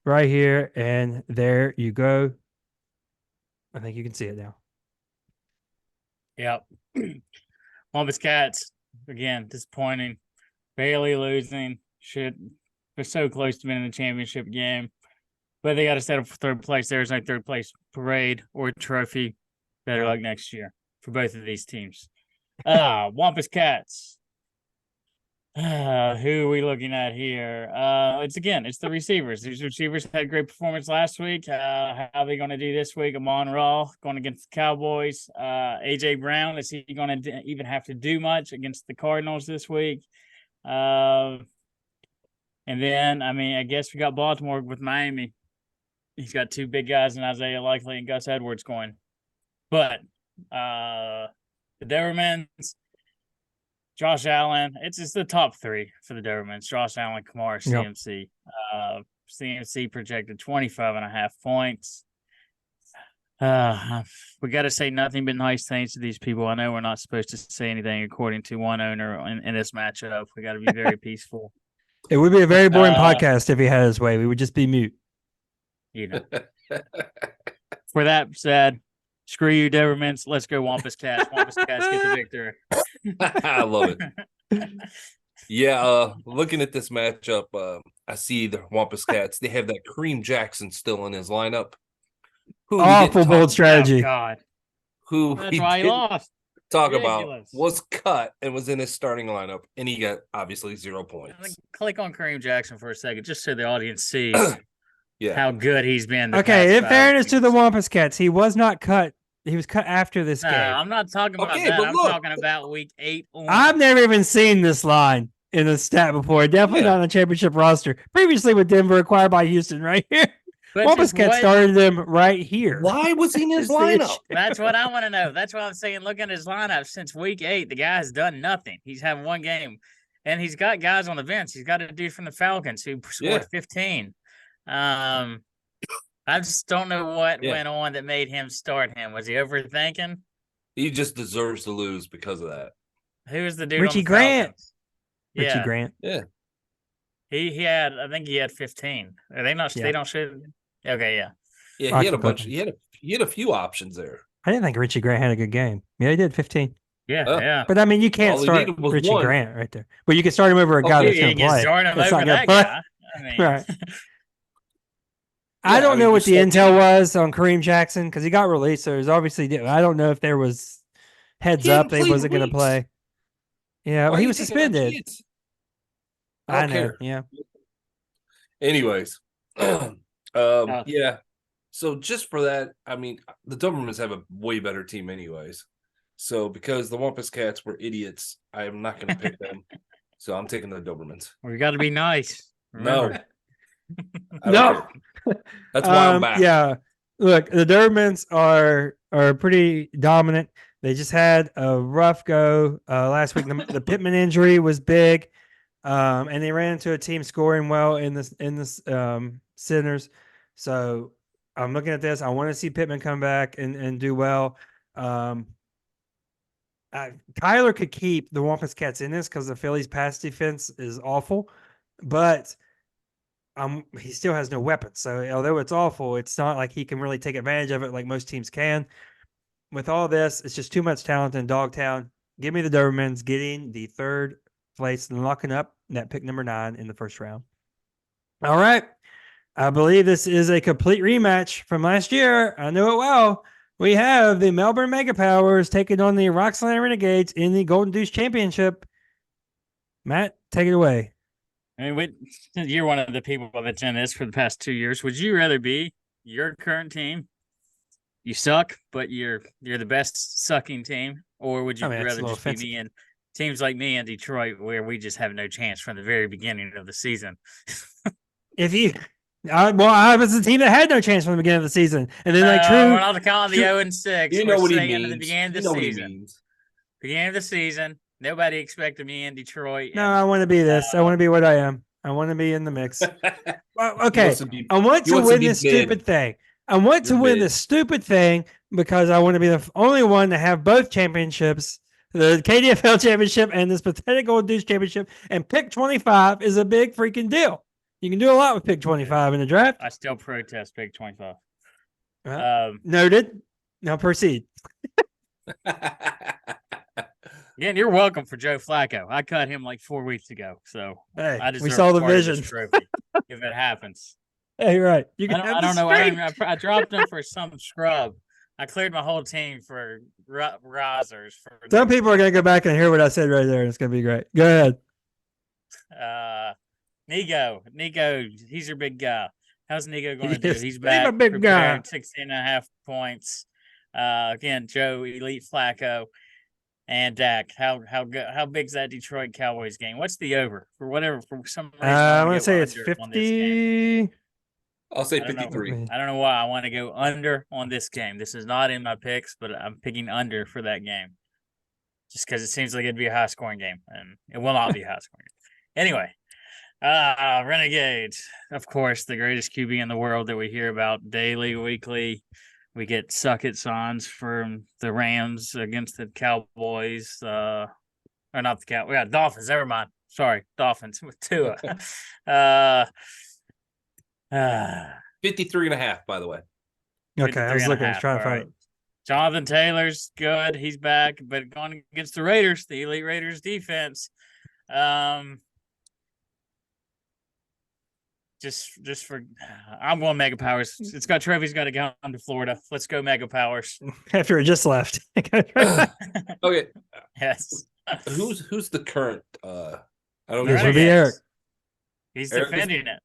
right here. And there you go. I think you can see it now. Yep. Wampus Cats, again, disappointing. Barely losing. They're so close to winning the championship game. But they got to settle for 3rd place. There's no 3rd place parade or trophy. Better luck next year for both of these teams. Wampus Cats. Who are we looking at here? It's the receivers. These receivers had great performance last week. How are they going to do this week? Amon Ra going against the Cowboys. AJ Brown, is he going to even have to do much against the Cardinals this week? And then, I guess we got Baltimore with Miami. He's got 2 big guys in Isaiah Likely and Gus Edwards going. But the Dobermans, Josh Allen, it's just the top 3 for the Dobermans. Josh Allen, Kamara, CMC. Yep. CMC projected 25.5 points. We got to say nothing but nice things to these people. I know we're not supposed to say anything according to one owner in this matchup. We got to be very peaceful. It would be a very boring podcast if he had his way. We would just be mute. You know. For that said, screw you, Dobermans. Let's go Wampus Cats. Wampus Cats get the victory. I love it. Yeah, looking at this matchup, I see the Wampus Cats. They have that Kareem Jackson still in his lineup. Awful bold strategy. Oh, God. Who That's why he lost. Talk Ridiculous. About was cut and was in his starting lineup, and he got obviously 0 points. Click on Kareem Jackson for a second, just so the audience sees yeah. how good he's been. Okay, in fairness to the Wampus Cats, he was not cut. He was cut after this game. I'm not talking about that. I'm talking about week 8 on. I've never even seen this line in a stat before. Definitely not on a championship roster. Previously with Denver, acquired by Houston right here. Wampus Cats started them right here. Why was he in his lineup? That's what I want to know. That's what I'm saying. Look at his lineup since week 8. The guy has done nothing. He's had 1 game. And he's got guys on the bench. He's got a dude from the Falcons who scored 15. I just don't know what went on that made him start him. Was he overthinking? He just deserves to lose because of that. Who's the dude? Richie on the Grant. Falcons? Richie Grant. Yeah. He had. I think he had 15. Are they not? They don't show. Okay. Yeah. Yeah. He had a bunch. He had a few options there. I didn't think Richie Grant had a good game. Yeah, he did 15. Yeah. Yeah. But I mean, you can't start Richie Grant right there. But you can start him over a guy that's going to play. Start him over that guy. I mean, right. I don't know what the intel was on Kareem Jackson because he got released. So there's obviously, I don't know if there was heads up that he wasn't going to play. Yeah, well, he was suspended. I know. Yeah. Anyways, yeah. So just for that, I mean, the Dobermans have a way better team, anyways. So because the Wampus Cats were idiots, I am not going to pick them. So I'm taking the Dobermans. Well, you got to be nice. Remember. No. That's why I'm back. Yeah. Look, the Dobermans are pretty dominant. They just had a rough go last week. The Pittman injury was big, and they ran into a team scoring well in this Sinners. So I'm looking at this. I want to see Pittman come back and do well. Kyler could keep the Wampus Cats in this because the Phillies' pass defense is awful, but he still has no weapons. So although it's awful, it's not like he can really take advantage of it like most teams can. With all this, it's just too much talent in Dogtown. Give me the Dobermans getting the third place and locking up that pick number 9 in the first round. All right. I believe this is a complete rematch from last year. I know it well. We have the Melbourne Mega Powers taking on the Roxland Renegades in the Golden Deuce Championship. Matt, take it away. I mean, you're one of the people that's in this for the past 2 years. Would you rather be your current team? You suck, but you're the best sucking team, or would you rather just be me and teams like me in Detroit, where we just have no chance from the very beginning of the season? I was the team that had no chance from the beginning of the season, and then we're not counting the 0-6. You know what he means. At the beginning of the season. Beginning of the season, nobody expected me in Detroit. No, I want to be this. I want to be what I am. I want to be in the mix. Well, okay, I want to win this stupid thing. I want to win this stupid thing because I want to be the only one to have both championships, the KDFL Championship and this pathetic Golden Deuce Championship, and pick 25 is a big freaking deal. You can do a lot with pick 25 in the draft. I still protest pick 25. Noted. Now proceed. Again, you're welcome for Joe Flacco. I cut him like 4 weeks ago, so hey, I deserve we saw the part vision. Of this trophy if it happens. Hey, right. You can I don't know. I dropped him for some scrub. I cleared my whole team for risers. Some people are going to go back and hear what I said right there, and it's going to be great. Go ahead. Nico, he's your big guy. How's Nico going to do? He's back. He's a big guy. 16.5 points. Again, Joe, Elite Flacco, and Dak. How big's that Detroit Cowboys game? What's the over for some reason? I want to say it's 50. I'll say 53. I don't know why I want to go under on this game. This is not in my picks, but I'm picking under for that game. Just because it seems like it'd be a high-scoring game, and it will not be a high-scoring game. Anyway, Renegades, of course, the greatest QB in the world that we hear about daily, weekly. We get suck-it signs from the Rams against the Cowboys. Or not the Cowboys. We got Dolphins. Never mind. Sorry, Dolphins with Tua. 53.5, by the way. Okay, I was looking, trying to find it. Jonathan Taylor's good. He's back, but going against the Raiders, the elite Raiders defense. Just for, I'm going Mega Powers. It's got trophies. Got to go to Florida. Let's go Mega Powers. After it just left. Okay. Yes. Who's the current? I don't know. This would be Eric. He's defending it.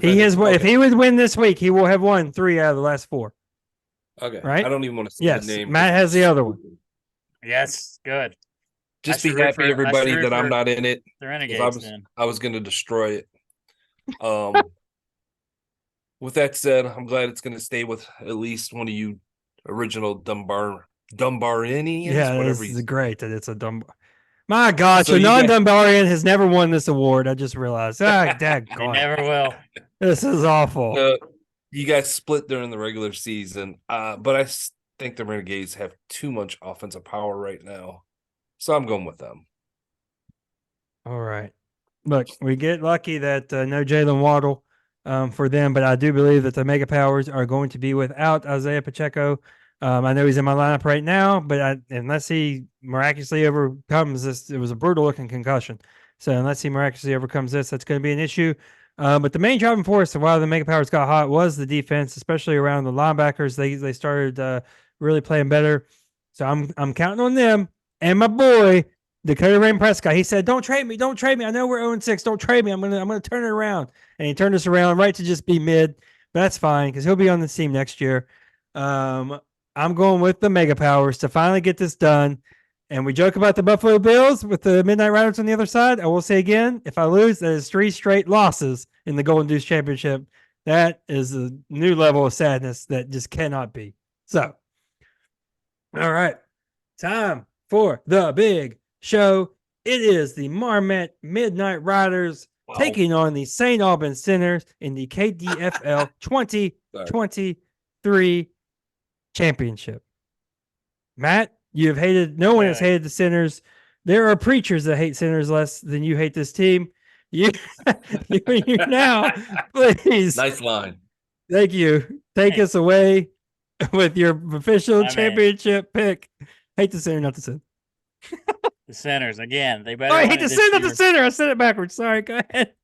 He is. Okay. If he would win this week, he will have won 3 out of the last 4. Okay. Right. I don't even want to say the name. Matt has the other one. Yes. Good. Just be happy, everybody, that I'm not in it. The Renegades. I was going to destroy it. With that said, I'm glad it's going to stay with at least one of you original Dunbarians. Yeah, this is great that it's a Dunbar. My gosh, a non-Dunbarian has never won this award. I just realized. Dad, he never will. This is awful. You guys split during the regular season, but I think the Renegades have too much offensive power right now, so I'm going with them. All right. Look, we get lucky that no Jalen Waddle for them, but I do believe that the Mega Powers are going to be without Isaiah Pacheco. I know he's in my lineup right now, but unless he miraculously overcomes this, it was a brutal-looking concussion. So unless he miraculously overcomes this, that's going to be an issue. But the main driving force of why the Mega Powers got hot was the defense, especially around the linebackers. They started really playing better. So I'm counting on them. And my boy, Dakota Rain Prescott, he said, "Don't trade me. Don't trade me. I know we're 0-6. Don't trade me. I'm gonna turn it around." And he turned us around right to just be mid. But that's fine because he'll be on the team next year. I'm going with the Mega Powers to finally get this done. And we joke about the Buffalo Bills with the Midnight Riders on the other side. I will say again, if I lose, that is 3 straight losses in the Golden Deuce Championship. That is a new level of sadness that just cannot be. So, all right. Time for the big show. It is the Marmette Midnight Riders taking on the St. Albans Sinners in the KDFL 2023 Championship. Matt, you have hated, no one has hated the Sinners. There are preachers that hate Sinners less than you hate this team. You now, please. Nice line. Thank you. Take us away with your official championship pick. Hate the Sinner, not the Sin. The Centers again. They better. Oh, I win hate it to this send up year. the center. I said it backwards. Sorry. Go ahead.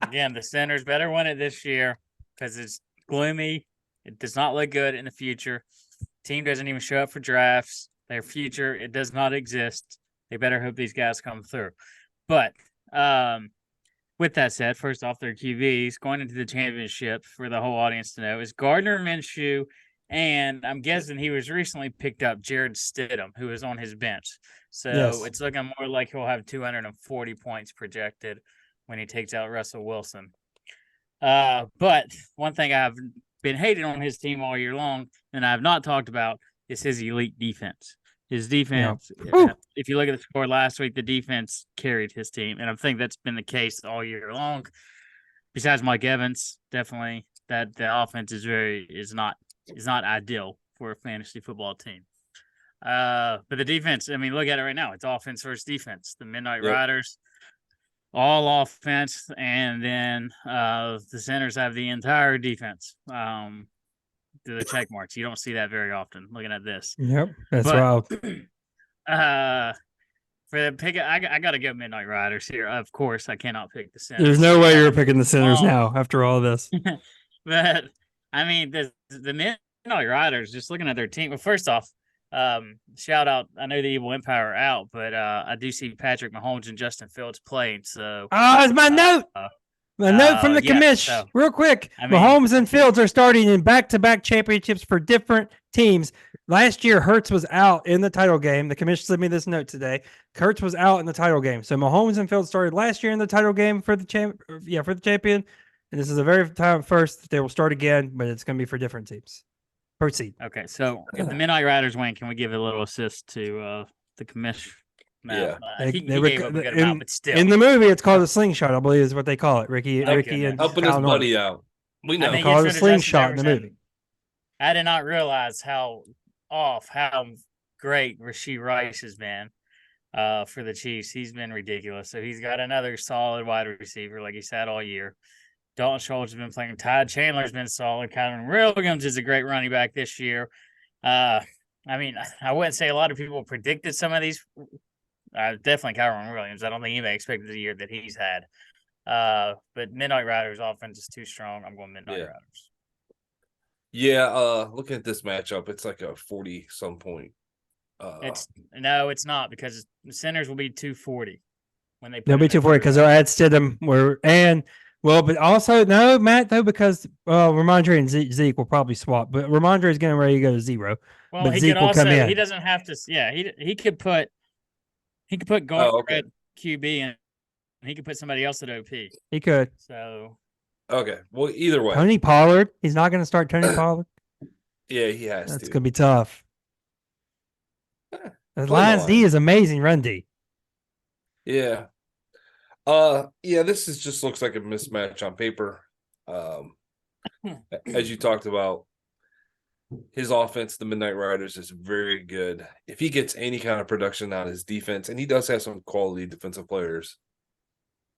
Again, the Centers better win it this year because it's gloomy. It does not look good in the future. Team doesn't even show up for drafts. Their future, it does not exist. They better hope these guys come through. But with that said, first off, their QBs going into the championship for the whole audience to know is Gardner Minshew, and I'm guessing he was recently picked up Jared Stidham, who is on his bench. So Yes. it's looking more like he'll have 240 points projected when he takes out Russell Wilson. But one thing I've been hating on his team all year long, and I've not talked about, is his elite defense. His defense, if you look at the score last week, the defense carried his team, and I think that's been the case all year long. Besides Mike Evans, definitely that the offense is not ideal for a fantasy football team. But the defense, I mean, look at it right now. It's offense versus defense. The Midnight Riders, all offense, and then the Centers have the entire defense. The check marks. You don't see that very often. Looking at this. Yep, that's wild. For the pick, I got to go Midnight Riders here. Of course, I cannot pick the Centers. There's no way you're picking the Centers now after all this. But I mean, the Midnight Riders. Just looking at their team. Well, first off, shout out. I know the Evil Empire are out, but I do see Patrick Mahomes and Justin Fields playing. So, it's my note. A note from the commission, real quick. Mahomes and Fields are starting in back-to-back championships for different teams. Last year, Hurts was out in the title game. The commission sent me this note today. Hurts was out in the title game. So Mahomes and Fields started last year in the title game for the champion. And this is the very time first they will start again, but it's going to be for different teams. Proceed. Okay, so if the Midnight Riders win, can we give a little assist to the commission? Yeah. He gave up a good amount, but still. In the movie, it's called a slingshot, I believe is what they call it. Ricky and helping his buddy out. We know. They call it a slingshot in the movie. I did not realize how great Rashee Rice has been for the Chiefs. He's been ridiculous. So he's got another solid wide receiver, like he said all year. Dalton Schultz has been playing. Todd Chandler's been solid. Kyron Williams is a great running back this year. I mean, I wouldn't say a lot of people predicted some of these. Definitely Kyron Williams. I don't think anybody expected the year that he's had. But Midnight Riders offense is too strong. I'm going Midnight Riders. Yeah, looking at this matchup, it's like a 40-some point. It's not because the Centers will be 240 when they'll be 240 because they'll add Stidham but also no Matt though because Ramondre and Zeke will probably swap, but Ramondre is getting ready to go to 0. Well, but he Zeke will come in. He doesn't have to. Yeah, he could put Gardner at QB and he could put somebody else at OP. He could. So. Okay. Well, either way. Tony Pollard. He's not going to start Tony Pollard. Yeah, he has That's going to be tough. The Lions D is amazing run D. Yeah. This just looks like a mismatch on paper. As you talked about, his offense, the Midnight Riders, is very good. If he gets any kind of production out of his defense, and he does have some quality defensive players,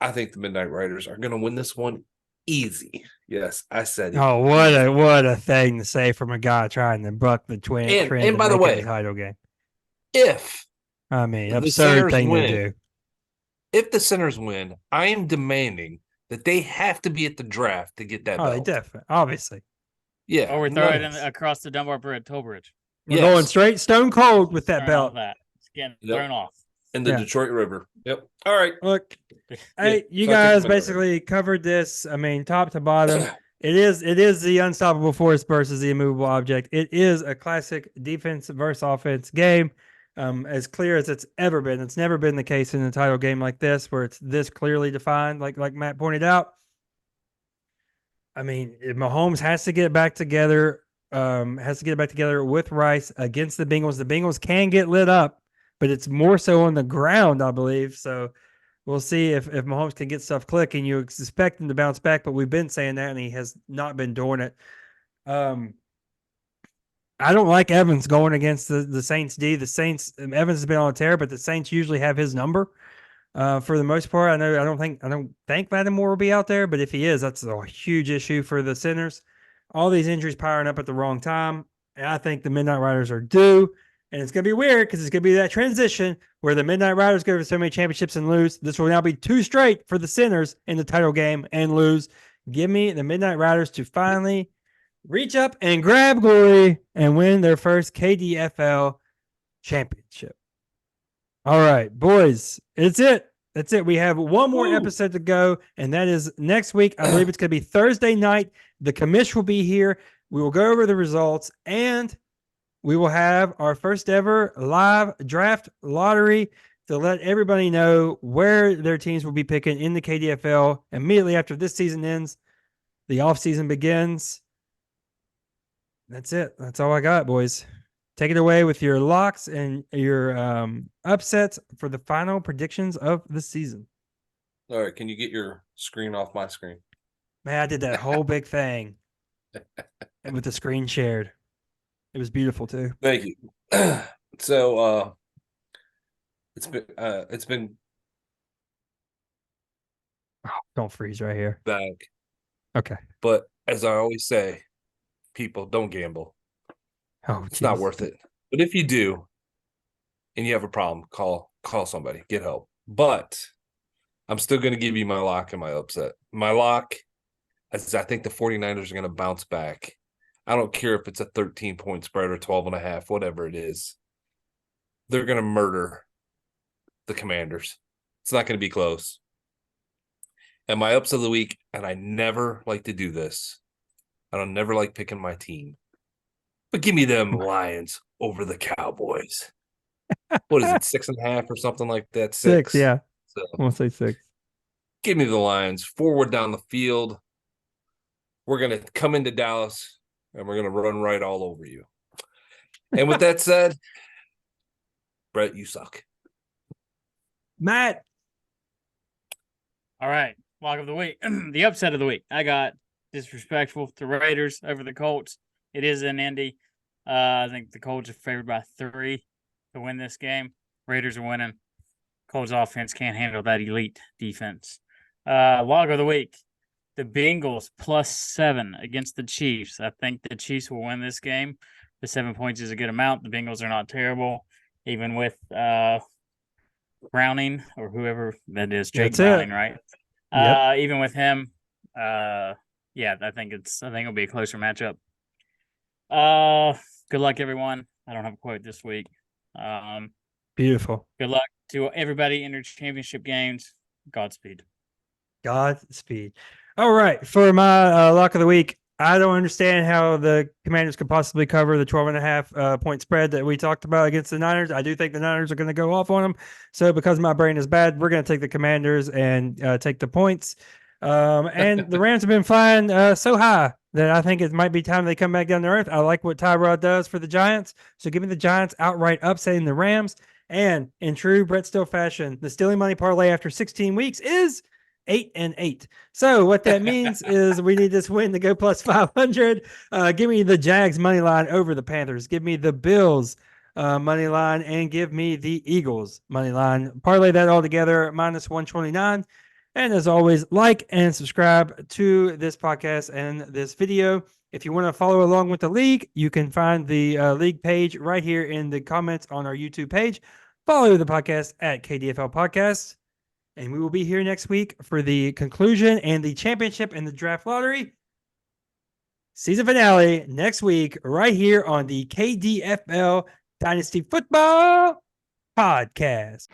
I think the Midnight Riders are going to win this one easy. Yes, I said it. Oh, what a thing to say from a guy trying to buck the trend. And by the way, title game. Absurd thing to do. If the Centers win, I am demanding that they have to be at the draft to get that belt. They definitely, obviously. Yeah. Or we're throwing it across the Dunbar Bridge, Toll Bridge. We're going straight stone cold with that belt. It's getting thrown off. In the Detroit River. Yep. All right. Look, hey, you guys basically covered this. I mean, top to bottom. It is the unstoppable force versus the immovable object. It is a classic defense versus offense game. As clear as it's ever been. It's never been the case in a title game like this where it's this clearly defined, like Matt pointed out. I mean, if Mahomes has to get back together, with Rice against the Bengals. The Bengals can get lit up, but it's more so on the ground, I believe. So we'll see if Mahomes can get stuff clicking. You expect him to bounce back, but we've been saying that, and he has not been doing it. I don't like Evans going against the Saints D. The Saints, Evans has been on a tear, but the Saints usually have his number for the most part. I don't think Lattimore will be out there, but if he is, that's a huge issue for the Centers. All these injuries piling up at the wrong time. And I think the Midnight Riders are due. And it's going to be weird because it's going to be that transition where the Midnight Riders go for so many championships and lose. This will now be 2 straight for the Sinners in the title game and lose. Give me the Midnight Riders to finally reach up and grab glory and win their first KDFL championship. All right, boys, it's it. That's it. We have one more episode to go, and that is next week. I believe it's going to be Thursday night. The commish will be here. We will go over the results, and we will have our first ever live draft lottery to let everybody know where their teams will be picking in the KDFL immediately after this season ends. The offseason begins. That's it. That's all I got, boys. Take it away with your locks and your upsets for the final predictions of the season. All right, can you get your screen off my screen? Man, I did that whole big thing and with the screen shared. It was beautiful too. Thank you. So it's been Don't freeze right here. back. Okay. But as I always say, people don't gamble. Oh, It's not worth it. But if you do and you have a problem, call somebody, get help. But I'm still going to give you my lock and my upset. My lock is I think the 49ers are going to bounce back. I don't care if it's a 13-point spread or 12.5, whatever it is. They're going to murder the Commanders. It's not going to be close. And my upset of the week, and I never like to do this. I don't never like picking my team. But give me them Lions over the Cowboys. What is it, 6.5 or something like that? 6, yeah. So, I'm going to say 6. give me the Lions forward down the field. We're going to come into Dallas, and we're going to run right all over you. And with that said, Brett, you suck. Matt. All right. Lock of the week. The upset of the week. I got disrespectful to Raiders over the Colts. It is in Indy. I think the Colts are favored by 3 to win this game. Raiders are winning. Colts offense can't handle that elite defense. Log of the week. The Bengals +7 against the Chiefs. I think the Chiefs will win this game. The 7 points is a good amount. The Bengals are not terrible, even with Browning or whoever that is, Jake Browning, right? Yep. Even with him, I think it'll be a closer matchup. Good luck, everyone. I don't have a quote this week. Beautiful. Good luck to everybody in their championship games. Godspeed. Godspeed. All right. For my lock of the week, I don't understand how the Commanders could possibly cover the 12.5 point spread that we talked about against the Niners. I do think the Niners are going to go off on them. So because my brain is bad, we're going to take the Commanders and take the points. And the Rams have been flying so high that I think it might be time they come back down to earth. I like what Tyrod does for the Giants. So give me the Giants outright upsetting the Rams. And in true Brett Still fashion, the Stealing Money parlay after 16 weeks is 8-8. So what that means is we need this win to go plus 500. Give me the Jags money line over the Panthers. Give me the Bills money line and give me the Eagles money line. Parlay that all together minus 129. And as always, like and subscribe to this podcast and this video. If you want to follow along with the league, you can find the league page right here in the comments on our YouTube page. Follow the podcast at KDFL Podcast. And we will be here next week for the conclusion and the championship and the draft lottery. Season finale next week right here on the KDFL Dynasty Football Podcast.